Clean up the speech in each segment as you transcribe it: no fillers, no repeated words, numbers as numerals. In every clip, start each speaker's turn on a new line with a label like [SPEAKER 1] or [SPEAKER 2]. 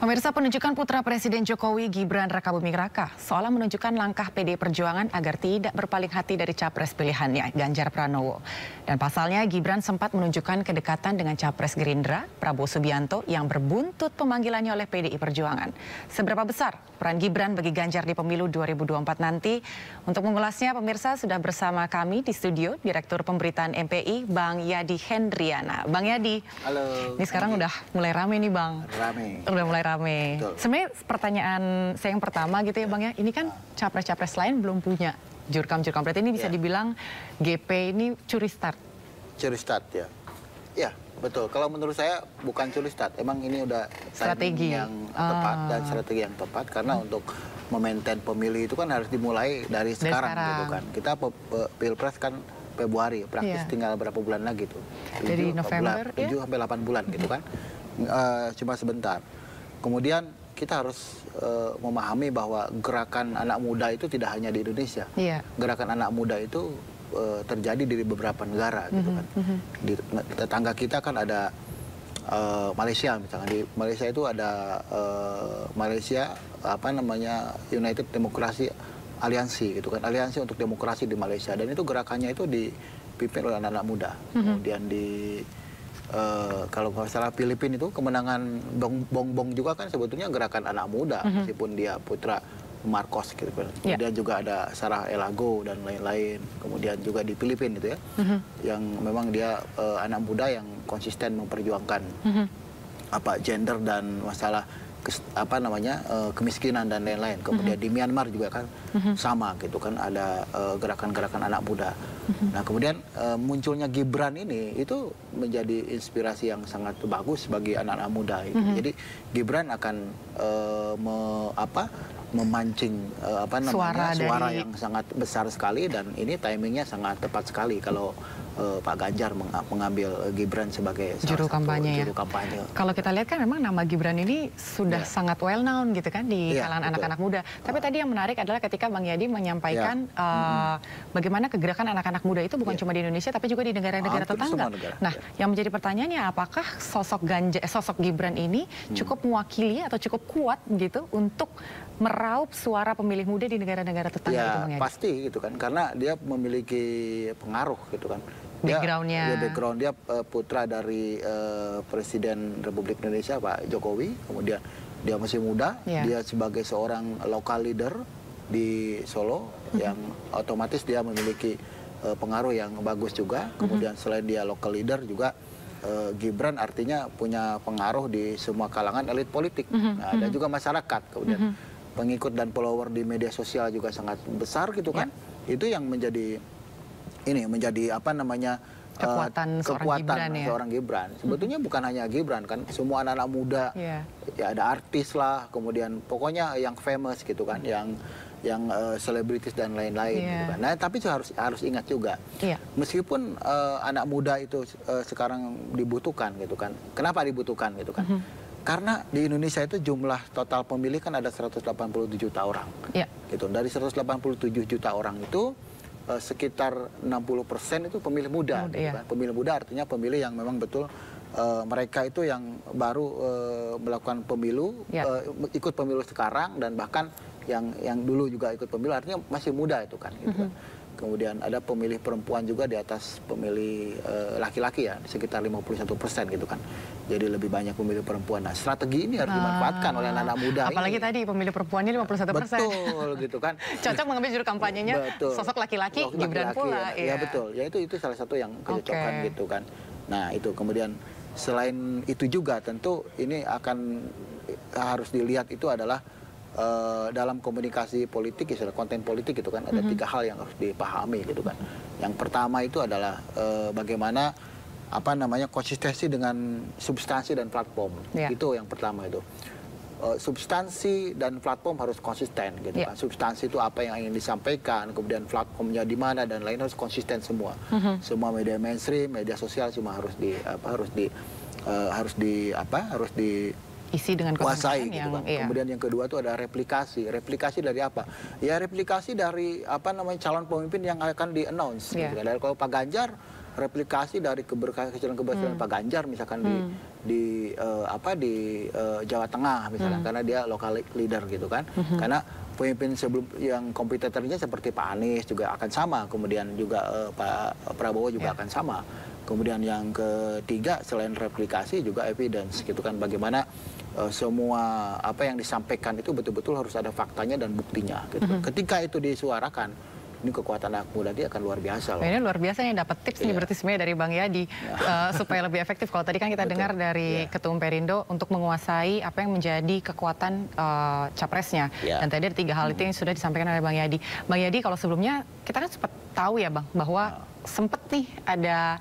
[SPEAKER 1] Pemirsa, penunjukan putra Presiden Jokowi Gibran Rakabuming Raka seolah menunjukkan langkah PDI Perjuangan agar tidak berpaling hati dari capres pilihannya Ganjar Pranowo. Dan pasalnya Gibran sempat menunjukkan kedekatan dengan capres Gerindra Prabowo Subianto yang berbuntut pemanggilannya oleh PDI Perjuangan. Seberapa besar peran Gibran bagi Ganjar di pemilu 2024 nanti? Untuk mengulasnya, pemirsa, sudah bersama kami di studio Direktur Pemberitaan MPI Bang Yadi Hendriana. Bang Yadi,
[SPEAKER 2] halo.
[SPEAKER 1] Ini sekarang udah mulai rame nih Bang. Udah mulai rame. Sebenarnya pertanyaan saya yang pertama gitu ya Bang ya, ini kan capres-capres lain belum punya jurkam-jurkam, berarti ini bisa dibilang GP ini curi start. Curi start ya.
[SPEAKER 2] Ya, betul. Kalau menurut saya bukan curi start, emang ini udah
[SPEAKER 1] strategi
[SPEAKER 2] yang tepat dan strategi yang tepat karena untuk memaintain pemilu itu kan harus dimulai dari sekarang gitu kan. Kita Pilpres kan Februari, praktis tinggal berapa bulan lagi tuh.
[SPEAKER 1] Dari November
[SPEAKER 2] 7 sampai 8 bulan gitu kan. Cuma sebentar. Kemudian kita harus memahami bahwa gerakan anak muda itu tidak hanya di Indonesia. Gerakan anak muda itu terjadi di beberapa negara gitu kan. Di tetangga kita kan ada Malaysia misalnya. Di Malaysia itu ada Malaysia United Democracy Aliansi gitu kan. Aliansi untuk Demokrasi di Malaysia, dan itu gerakannya itu dipimpin oleh anak-anak muda. Kemudian di kalau nggak salah Filipina itu kemenangan Bongbong juga kan sebetulnya gerakan anak muda, meskipun dia putra Marcos gitu kan. Kemudian juga ada Sarah Elago dan lain-lain. Kemudian juga di Filipina itu ya, yang memang dia anak muda yang konsisten memperjuangkan gender dan masalah kemiskinan dan lain-lain. Kemudian di Myanmar juga kan sama gitu kan, ada gerakan-gerakan anak muda. Nah kemudian munculnya Gibran ini itu menjadi inspirasi yang sangat bagus bagi anak-anak muda itu. Jadi Gibran akan memancing suara yang sangat besar sekali, dan ini timingnya sangat tepat sekali kalau Pak Ganjar mengambil Gibran sebagai
[SPEAKER 1] juru kampanye. Kalau kita lihat kan memang nama Gibran ini sudah sangat well known gitu kan di kalangan anak-anak muda. Tapi tadi yang menarik adalah ketika Bang Yadi menyampaikan bagaimana kegerakan anak-anak muda itu bukan cuma di Indonesia tapi juga di negara-negara tetangga. Nah, yang menjadi pertanyaannya apakah sosok Gibran ini cukup mewakili atau cukup kuat gitu untuk meraup suara pemilih muda di negara-negara tetangga itu, Bang Yadi?
[SPEAKER 2] Pasti gitu kan, karena dia memiliki pengaruh gitu kan.
[SPEAKER 1] Background
[SPEAKER 2] dia putra dari Presiden Republik Indonesia Pak Jokowi, kemudian dia masih muda, dia sebagai seorang local leader di Solo yang otomatis dia memiliki pengaruh yang bagus juga. Kemudian selain dia local leader juga Gibran artinya punya pengaruh di semua kalangan elit politik. Nah, dan juga masyarakat. Kemudian pengikut dan follower di media sosial juga sangat besar gitu kan. Itu yang menjadi kekuatan seorang Gibran. Sebetulnya bukan hanya Gibran kan, semua anak-anak muda, ya ada artis lah, kemudian pokoknya yang famous gitu kan, yang selebritis dan lain-lain gitu kan. Nah, tapi harus ingat juga, meskipun anak muda itu sekarang dibutuhkan gitu kan. Kenapa dibutuhkan gitu kan? Karena di Indonesia itu jumlah total pemilih kan ada 187 juta orang. Gitu. Dari 187 juta orang itu sekitar 60% itu pemilih muda. Gitu kan. Pemilih muda artinya pemilih yang memang betul mereka itu yang baru melakukan pemilu, ikut pemilu sekarang, dan bahkan yang dulu juga ikut pemilu, artinya masih muda itu kan. Gitu kan. Kemudian ada pemilih perempuan juga di atas pemilih laki-laki ya, sekitar 51% gitu kan. Jadi lebih banyak pemilih perempuan. Nah, strategi ini harus dimanfaatkan oleh anak-anak muda.
[SPEAKER 1] Apalagi tadi pemilih perempuannya 51%.
[SPEAKER 2] Betul gitu kan.
[SPEAKER 1] Cocok mengambil juru kampanyenya sosok laki-laki, Gibran pula.
[SPEAKER 2] Ya betul, ya itu salah satu yang kecocokan gitu kan. Nah itu kemudian selain itu juga tentu ini harus dilihat itu adalah dalam komunikasi politik, istilah konten politik gitu kan, ada 3 hal yang harus dipahami gitu kan. Yang pertama itu adalah bagaimana konsistensi dengan substansi dan platform. Itu yang pertama itu. Substansi dan platform harus konsisten gitu kan. Substansi itu apa yang ingin disampaikan, kemudian platformnya di mana dan lain harus konsisten semua. Semua media mainstream, media sosial semua harus
[SPEAKER 1] isi dengan
[SPEAKER 2] kuasai gitu kan. Kemudian yang kedua itu ada replikasi. Replikasi dari apa? Ya replikasi dari calon pemimpin yang akan di-announce gitu kan. Dari kalau Pak Ganjar replikasi dari keberhasilan Pak Ganjar misalkan Jawa Tengah misalnya, karena dia lokal leader gitu kan. Karena pemimpin sebelum yang kompetitornya seperti Pak Anies juga akan sama, kemudian juga Pak Prabowo juga akan sama. Kemudian yang ketiga selain replikasi juga evidence gitu kan, bagaimana semua apa yang disampaikan itu betul-betul harus ada faktanya dan buktinya gitu. Ketika itu disuarakan, ini kekuatan anak muda dia akan luar biasa loh.
[SPEAKER 1] Ini luar biasa nih, dapat tips nih berarti sebenarnya dari Bang Yadi supaya lebih efektif. Kalau tadi kan kita dengar dari Ketua Umum Perindo untuk menguasai apa yang menjadi kekuatan capresnya. Dan tadi ada 3 hal itu yang sudah disampaikan oleh Bang Yadi. Bang Yadi, kalau sebelumnya kita kan sempat tahu ya Bang, bahwa sempat nih ada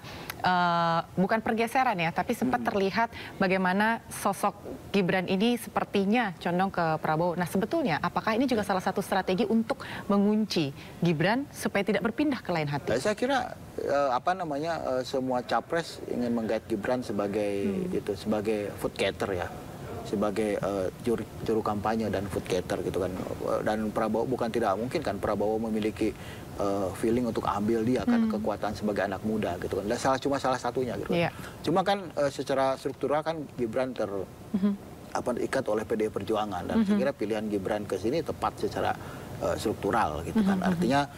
[SPEAKER 1] bukan pergeseran ya, tapi sempat terlihat bagaimana sosok Gibran ini sepertinya condong ke Prabowo. Nah sebetulnya apakah ini juga salah satu strategi untuk mengunci Gibran supaya tidak berpindah ke lain hati?
[SPEAKER 2] Saya kira semua capres ingin menggait Gibran sebagai sebagai food cater ya, sebagai juru kampanye dan food cater gitu kan. Dan Prabowo bukan tidak mungkin kan Prabowo memiliki feeling untuk ambil dia kan kekuatan sebagai anak muda gitu kan. Dan cuma salah satunya gitu kan. Cuma kan secara struktural kan Gibran terikat oleh PDI Perjuangan, dan saya kira pilihan Gibran ke sini tepat secara struktural gitu kan. Artinya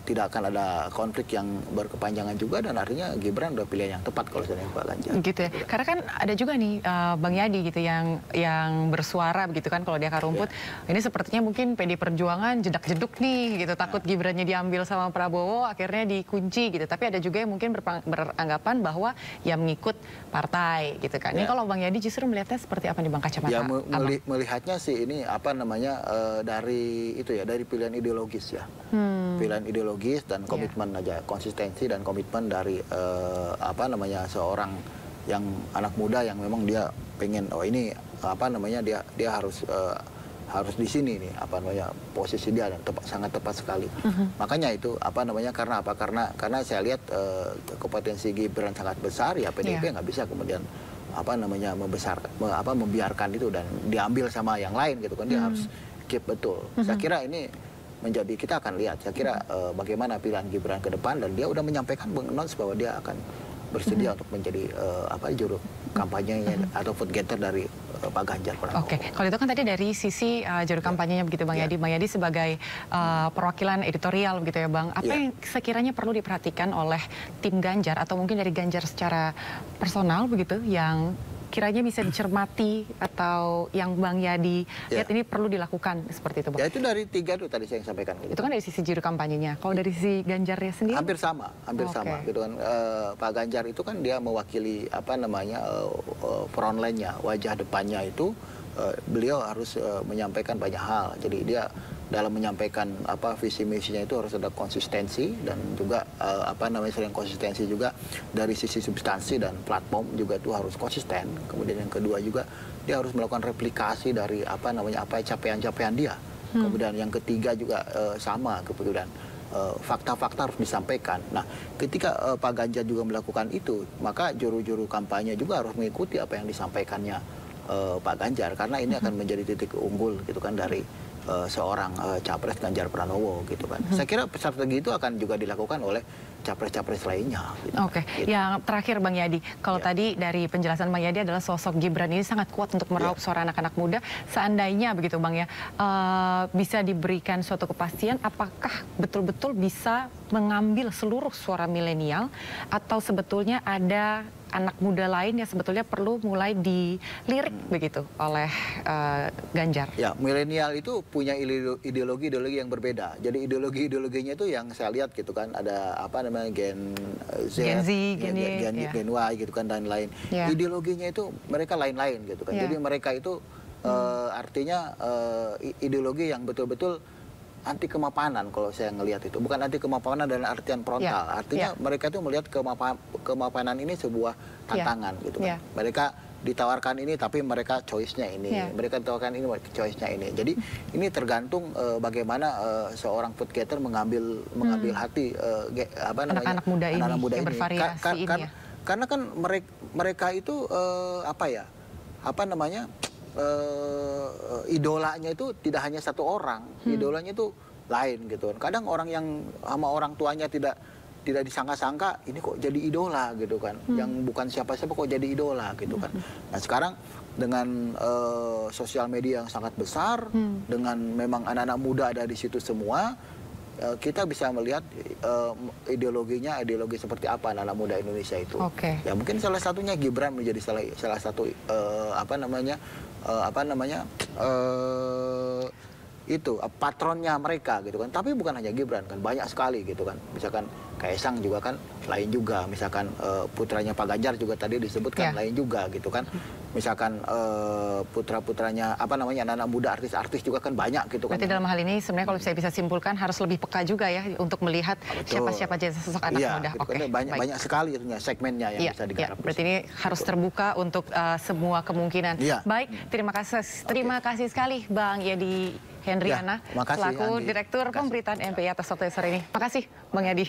[SPEAKER 2] tidak akan ada konflik yang berkepanjangan juga, dan artinya Gibran udah pilihan yang tepat kalau saya Pak Ganjar.
[SPEAKER 1] Gitu ya. Karena kan ada juga nih Bang Yadi gitu yang bersuara begitu kan kalau di akar rumput. Ini sepertinya mungkin PDI Perjuangan jedak-jeduk nih gitu, takut Gibrannya diambil sama Prabowo akhirnya dikunci gitu. Tapi ada juga yang mungkin beranggapan bahwa ya mengikut partai gitu kan. Ini kalau Bang Yadi justru melihatnya seperti apa nih Bang, kacamata?
[SPEAKER 2] Ya melihatnya sih ini dari pilihan ideologis ya. Pilihan ideologis dan komitmen aja, konsistensi dan komitmen dari seorang yang anak muda yang memang dia pengen dia harus di sini nih posisi dia, dan sangat tepat sekali. Makanya itu karena apa? Karena saya lihat kompetensi Gibran sangat besar ya, PDIP nggak bisa kemudian membiarkan itu dan diambil sama yang lain gitu kan. Dia harus keep betul. Saya kira ini kita akan lihat, saya kira bagaimana pilihan Gibran ke depan, dan dia udah menyampaikan announce bahwa dia akan bersedia untuk menjadi juru kampanyenya atau food getter dari Pak Ganjar Pranowo.
[SPEAKER 1] Oke, kalau itu kan tadi dari sisi juru kampanyenya begitu Bang Yadi. Bang Yadi sebagai perwakilan editorial begitu ya Bang, apa yang sekiranya perlu diperhatikan oleh tim Ganjar atau mungkin dari Ganjar secara personal begitu yang kiranya bisa dicermati atau yang Bang Yadi lihat ini perlu dilakukan seperti itu Bang?
[SPEAKER 2] Ya itu dari 3 itu tadi saya yang sampaikan. Gitu.
[SPEAKER 1] Itu kan dari sisi juru kampanyenya. Kalau dari sisi Ganjarnya sendiri?
[SPEAKER 2] Hampir sama gitu kan. Pak Ganjar itu kan dia mewakili frontline-nya, wajah depannya itu beliau harus menyampaikan banyak hal. Jadi dia dalam menyampaikan visi misinya itu harus ada konsistensi, dan juga selain konsistensi juga dari sisi substansi dan platform juga itu harus konsisten. Kemudian yang kedua juga dia harus melakukan replikasi dari capaian-capaian dia. Kemudian yang ketiga juga sama, kemudian fakta-fakta harus disampaikan. Nah, ketika Pak Ganjar juga melakukan itu, maka juru-juru kampanye juga harus mengikuti apa yang disampaikannya Pak Ganjar, karena ini akan menjadi titik unggul gitu kan dari seorang capres Ganjar Pranowo gitu kan. Saya kira strategi itu akan juga dilakukan oleh capres-capres lainnya. Gitu.
[SPEAKER 1] Oke, yang terakhir Bang Yadi, kalau tadi dari penjelasan Bang Yadi adalah sosok Gibran ini sangat kuat untuk meraup suara anak-anak muda. Seandainya begitu Bang ya, bisa diberikan suatu kepastian apakah betul-betul bisa mengambil seluruh suara milenial, atau sebetulnya ada anak muda lain yang sebetulnya perlu mulai dilirik begitu oleh Ganjar? Ya,
[SPEAKER 2] milenial itu punya ideologi-ideologi yang berbeda. Jadi ideologinya itu yang saya lihat gitu kan, ada Gen Z, Gen Y gitu kan, dan lain. Ideologinya itu mereka lain-lain gitu kan. Jadi mereka itu artinya ideologi yang betul-betul anti kemapanan kalau saya ngelihat itu. Bukan anti kemapanan dalam artian frontal. Artinya mereka itu melihat kemapanan ini sebuah tantangan gitu kan. Mereka ditawarkan ini tapi mereka choice-nya ini. Mereka ditawarkan ini, choice-nya ini. Jadi ini tergantung bagaimana seorang food getter mengambil hati
[SPEAKER 1] anak-anak muda ini yang bervariasi ini.
[SPEAKER 2] Karena kan mereka itu idolanya itu tidak hanya satu orang, idolanya itu lain gitu. Kadang orang yang sama orang tuanya tidak tidak disangka-sangka ini kok jadi idola gitu kan, yang bukan siapa-siapa kok jadi idola gitu kan. Nah sekarang dengan sosial media yang sangat besar, dengan memang anak-anak muda ada di situ semua, kita bisa melihat ideologinya, ideologi seperti apa anak-anak muda Indonesia itu. Ya mungkin salah satunya Gibran menjadi salah satu itu patronnya mereka gitu kan. Tapi bukan hanya Gibran kan, banyak sekali gitu kan. Misalkan Kaisang juga kan lain juga, misalkan putranya Pak Ganjar juga tadi disebutkan lain juga gitu kan. Misalkan putra-putranya anak-anak muda artis-artis juga kan banyak gitu kan.
[SPEAKER 1] Berarti dalam hal ini sebenarnya kalau saya bisa simpulkan harus lebih peka juga ya untuk melihat siapa-siapa jadi sosok anak muda.
[SPEAKER 2] Gitu kan. Banyak sekali segmennya yang bisa digarap.
[SPEAKER 1] Berarti ini harus terbuka untuk semua kemungkinan. Baik, terima kasih sekali Bang Yedi Hendriana, selaku Direktur Pemberitaan MPI atas waktu sore ini. Makasih Bang Yedi.